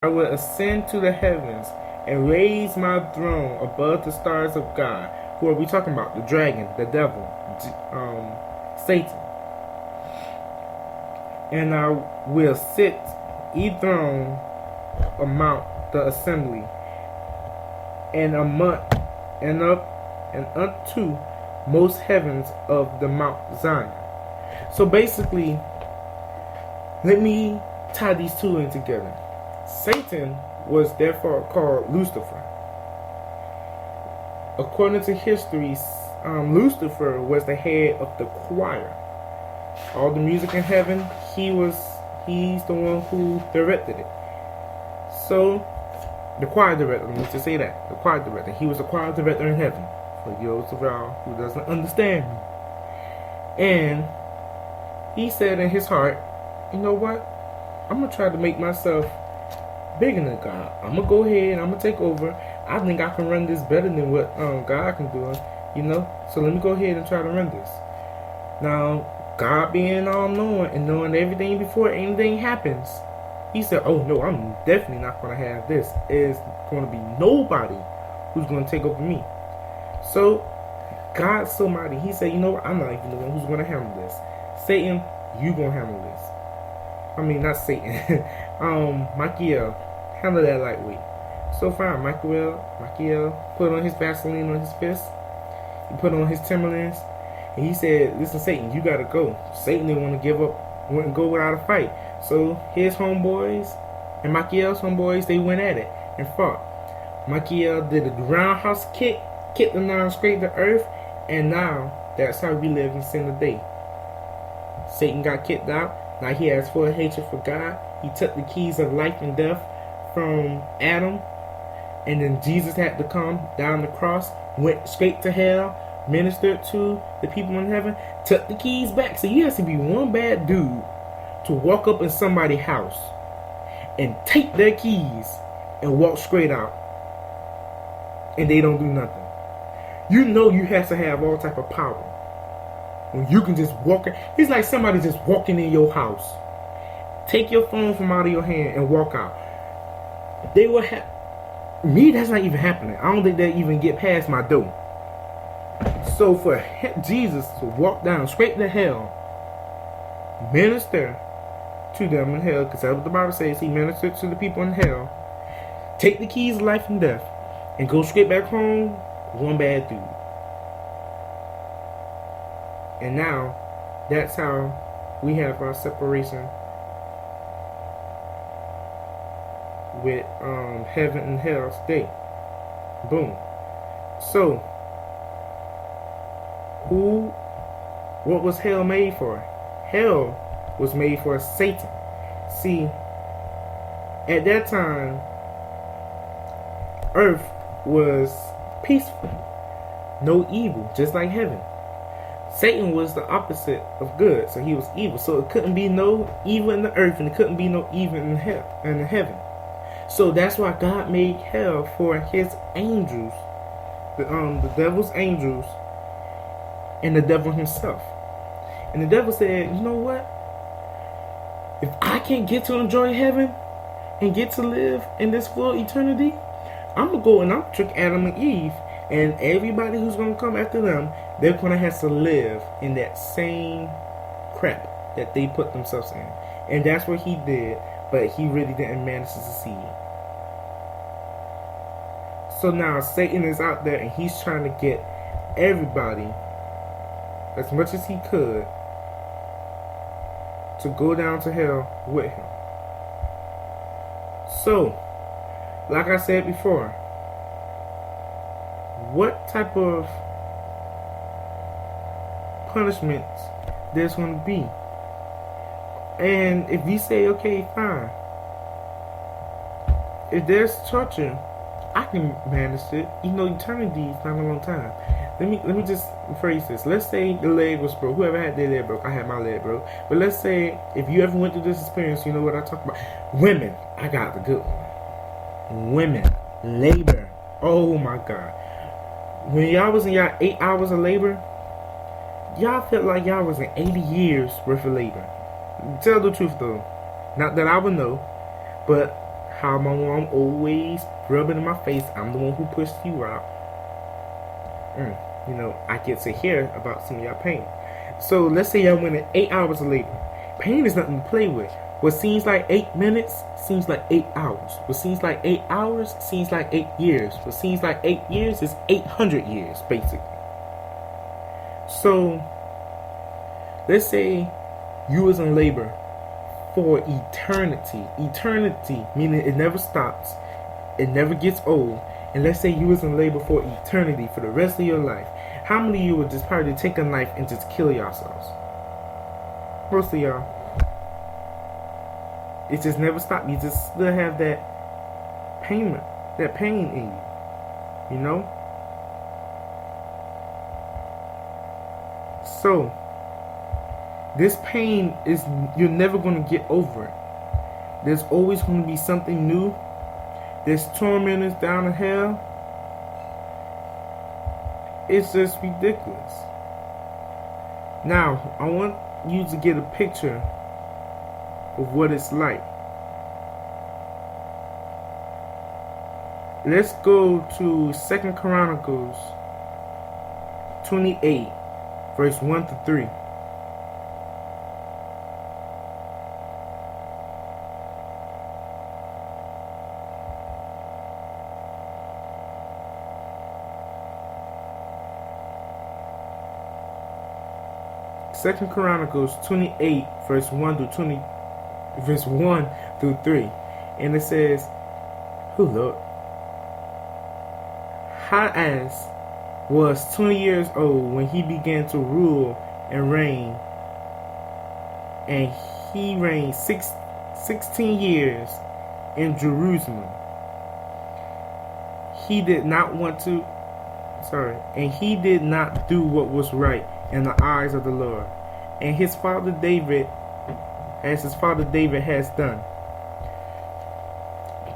will ascend to the heavens and raise my throne above the stars of God. Who are we talking about? The dragon, the devil, Satan. And I will sit enthroned among the assembly, and up and unto most heavens of the Mount Zion. So basically, let me tie these two in together. Satan was therefore called Lucifer. According to history, Lucifer was the head of the choir. All the music in heaven, he's the one who directed it. So, the choir director, let me just say that, the choir director, he was the choir director in heaven, for those of y'all who doesn't understand me. And he said in his heart, you know what, I'm going to try to make myself bigger than God. I'm going to go ahead and I'm going to take over. I think I can run this better than what God can do, you know, so let me go ahead and try to run this. Now, God being all-knowing and knowing everything before anything happens, he said, oh no, I'm definitely not going to have this. There's going to be nobody who's going to take over me. So, God's so mighty. He said, you know what, I'm not even the one who's going to handle this. Satan, you going to handle this. I mean, not Satan. Michael, handle that lightweight. So fine, Michael put on his Vaseline on his fist. He put on his Timberlands. And he said, listen, Satan, you got to go. Satan didn't want to give up, wouldn't go without a fight. So his homeboys and Michael's homeboys, they went at it and fought. Michael did a roundhouse kick, kicked them down straight to earth, and now that's how we live in sin today. Satan got kicked out. Now he has full hatred for God. He took the keys of life and death from Adam, and then Jesus had to come down the cross, went straight to hell, ministered to the people in heaven, took the keys back. So you have to be one bad dude to walk up in somebody's house and take their keys and walk straight out, and they don't do nothing. You know you have to have all type of power when you can just walk in. It's like somebody just walking in your house, take your phone from out of your hand and walk out. They will have me. That's not even happening. I don't think they even get past my door. So for Jesus to walk down straight to hell, minister to them in hell, because that's what the Bible says, he ministered to the people in hell, take the keys of life and death, and go straight back home, one bad dude. And now, that's how we have our separation with heaven and hell today. Boom. So, what was hell made for? Hell was made for Satan. See, at that time, earth was peaceful, no evil, just like heaven. Satan was the opposite of good, so he was evil. So it couldn't be no evil in the earth, and it couldn't be no evil in hell, in the heaven. So that's why God made hell for his angels, the devil's angels, and the devil himself. And the devil said, you know what? If I can't get to enjoy heaven and get to live in this full eternity, I'm going to go and I'm going to trick Adam and Eve. And everybody who's going to come after them, they're going to have to live in that same crap that they put themselves in. And that's what he did, but he really didn't manage to succeed. So now Satan is out there and he's trying to get everybody, as much as he could, to go down to hell with him. So, like I said before, what type of punishments there's going to be? And if we say, okay, fine, if there's torture, I can manage it. You know, eternity is not a long time. Let me just rephrase this. Let's say the leg was broke. Whoever had their leg broke, I had my leg broke. But let's say if you ever went through this experience, you know what I talk about. Women, I got the good one. Women, labor. Oh my God. When y'all was in y'all 8 hours of labor, y'all felt like y'all was in 80 years worth of labor. Tell the truth though. Not that I would know, but How my mom always rubbing in my face, I'm the one who pushed you out. You know, I get to hear about some of y'all pain. So let's say y'all went in 8 hours of labor. Pain is nothing to play with. What seems like 8 minutes seems like 8 hours. What seems like 8 hours seems like 8 years. What seems like 8 years is 800 years, basically. So let's say you was in labor for eternity. Eternity, meaning it never stops. It never gets old. And let's say you was in labor for eternity, for the rest of your life. How many of you would just probably take a knife and just kill yourselves? Most of y'all. It just never stopped. You just still have that pain in you. You know? So, this pain is, you're never going to get over it. There's always going to be something new. There's tormentors down in hell. It's just ridiculous. Now, I want you to get a picture of what it's like. Let's go to 2 Chronicles 28, verse 1 to 3. Second Chronicles 28, verse 1 through 3. And it says, oh Lord, Ahaz was 20 years old when he began to rule and reign. And he reigned 16 years in Jerusalem. He did not do what was right in the eyes of the Lord, and his father David has done.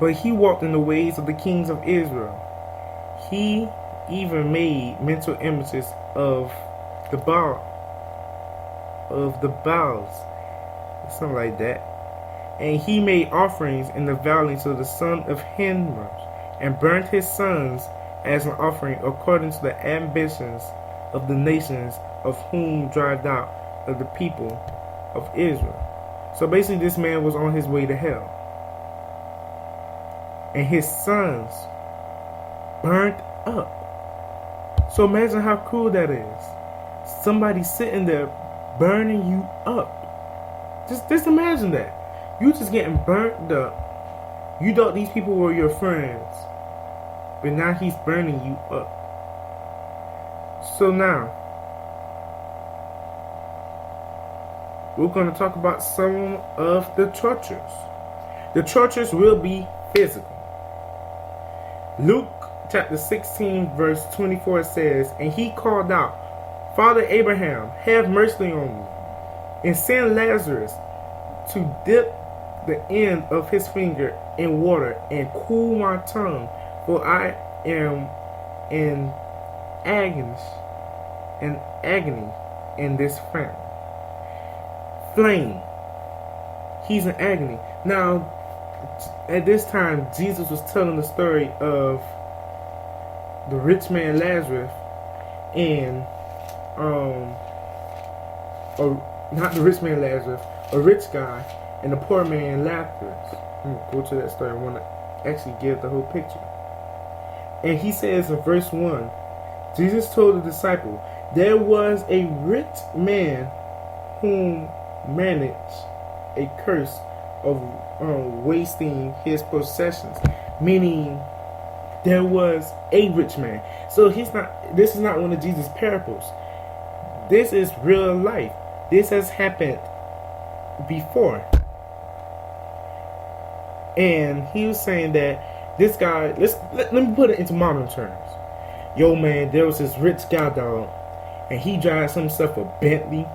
But he walked in the ways of the kings of Israel. He even made mental images of the Baals, something like that. And he made offerings in the valley to the son of Hinnom, and burnt his sons as an offering according to the ambitions of the nations of whom drive out of the people of Israel. So basically this man was on his way to hell. And his sons burnt up. So imagine how cool that is. Somebody sitting there burning you up. Just imagine that. You just getting burnt up. You thought these people were your friends, but now he's burning you up. So now, we're going to talk about some of the tortures. The tortures will be physical. Luke chapter 16 verse 24 says, and he called out, Father Abraham, have mercy on me, and send Lazarus to dip the end of his finger in water and cool my tongue, for I am in agony in this flame. He's in agony. Now, at this time, Jesus was telling the story of the rich man Lazarus and not the rich man Lazarus, a rich guy, and the poor man Lazarus. I'm going to go to that story. I want to actually give the whole picture. And he says in verse 1, Jesus told the disciple, there was a rich man whom managed a curse of wasting his possessions. Meaning, there was a rich man. So this is not one of Jesus' parables. This is real life. This has happened before. And he was saying that this guy, let me put it into modern terms. Yo man, there was this rich guy, dog, and he drives himself a Bentley.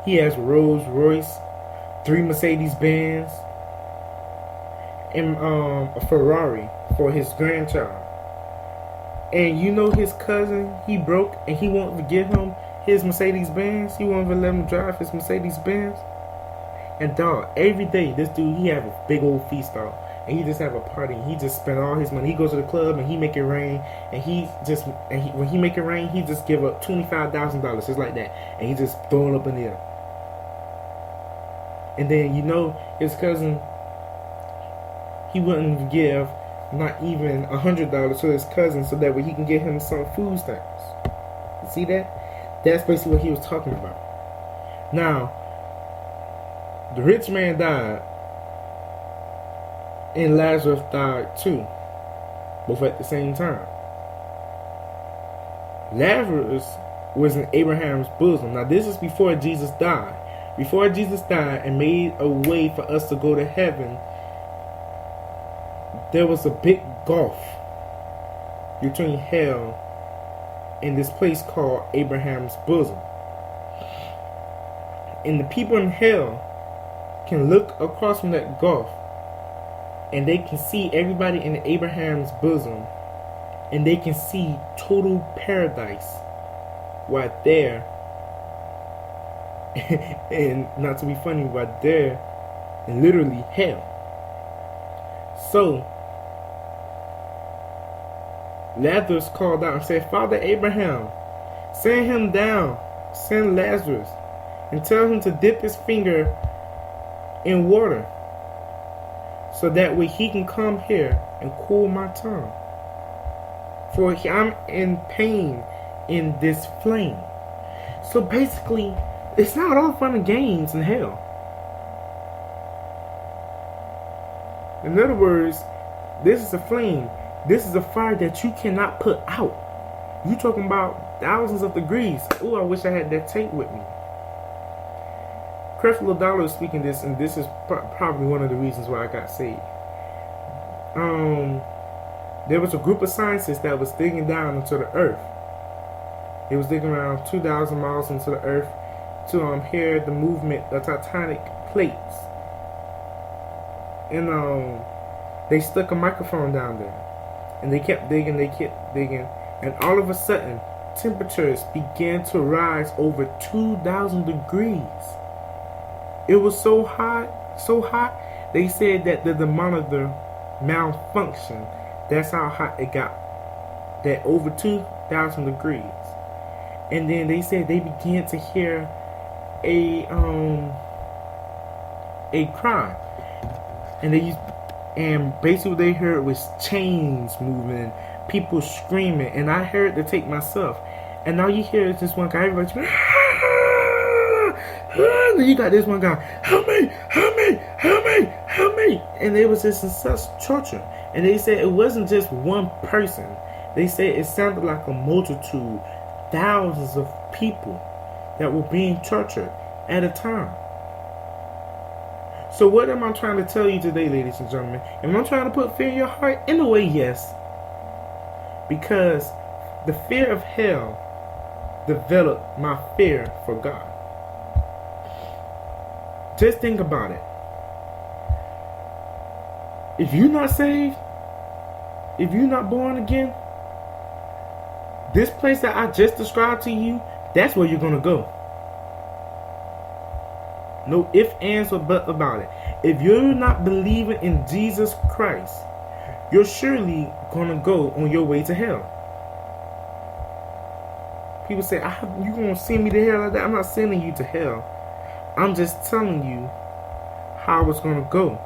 He has Rolls Royce, 3 Mercedes Benz, and a Ferrari for his grandchild. And you know his cousin, he broke, and he won't forgive him his Mercedes Benz. He won't even let him drive his Mercedes Benz. And dog, every day this dude, he have a big old feast, dog. and he just have a party. And he just spend all his money. He goes to the club and he make it rain. And when he make it rain, he just give up $25,000 just like that, and he just throw it up in the air. And then his cousin, he wouldn't give not even $100 to his cousin so that way he can get him some food stamps. You see that? That's basically what he was talking about. Now, the rich man died, and Lazarus died too, both at the same time. Lazarus was in Abraham's bosom. Now, this is before Jesus died. Before Jesus died and made a way for us to go to heaven, there was a big gulf between hell and this place called Abraham's bosom. And the people in hell can look across from that gulf and they can see everybody in Abraham's bosom, and they can see total paradise right there. And not to be funny, right there in literally hell. So Lazarus called out and said, Father Abraham, send him down, send Lazarus, and tell him to dip his finger in water, so that way he can come here and cool my tongue. For I'm in pain in this flame. So basically, it's not all fun and games in hell. In other words, this is a flame. This is a fire that you cannot put out. You talking about thousands of degrees. Oh, I wish I had that tape with me. Creflo Dollar is speaking this, and this is probably one of the reasons why I got saved. There was a group of scientists that was digging down into the earth. It was digging around 2,000 miles into the earth to hear the movement of tectonic plates. And they stuck a microphone down there. And they kept digging, and all of a sudden, temperatures began to rise over 2,000 degrees. It was so hot, they said that the monitor malfunctioned. That's how hot it got, that over 2,000 degrees. And then they said they began to hear a cry, and basically what they heard was chains moving, people screaming, and I heard the tape myself. And now you hear this one guy, everybody's screaming, and you got this one guy, help me, help me, help me, help me. And it was just in such torture. And they said it wasn't just one person. They said it sounded like a multitude, thousands of people that were being tortured at a time. So what am I trying to tell you today, ladies and gentlemen? Am I trying to put fear in your heart? In a way, yes. Because the fear of hell developed my fear for God. Just think about it. If you're not saved, if you're not born again, this place that I just described to you, that's where you're going to go. No ifs, ands, or buts about it. If you're not believing in Jesus Christ, you're surely going to go on your way to hell. People say, you're going to send me to hell like that? I'm not sending you to hell. I'm just telling you how it's going to go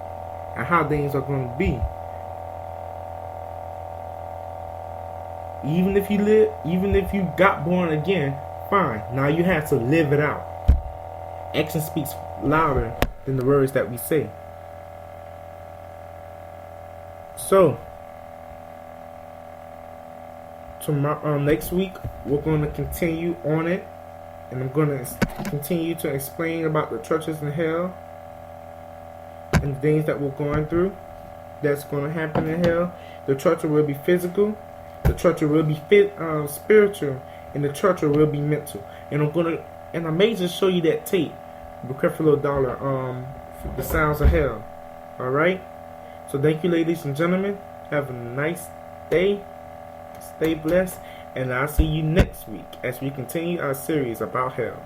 and how things are going to be. Even if you got born again, fine. Now you have to live it out. Action speaks louder than the words that we say. So, tomorrow, next week, we're going to continue on it. And I'm going to continue to explain about the churches in hell and the things that we're going through that's going to happen in hell. The church will be physical, the church will be spiritual, and the church will be mental. And I may just show you that tape, the Creflo Dollar, The Sounds of Hell. Alright? So thank you, ladies and gentlemen. Have a nice day. Stay blessed. And I'll see you next week as we continue our series about hell.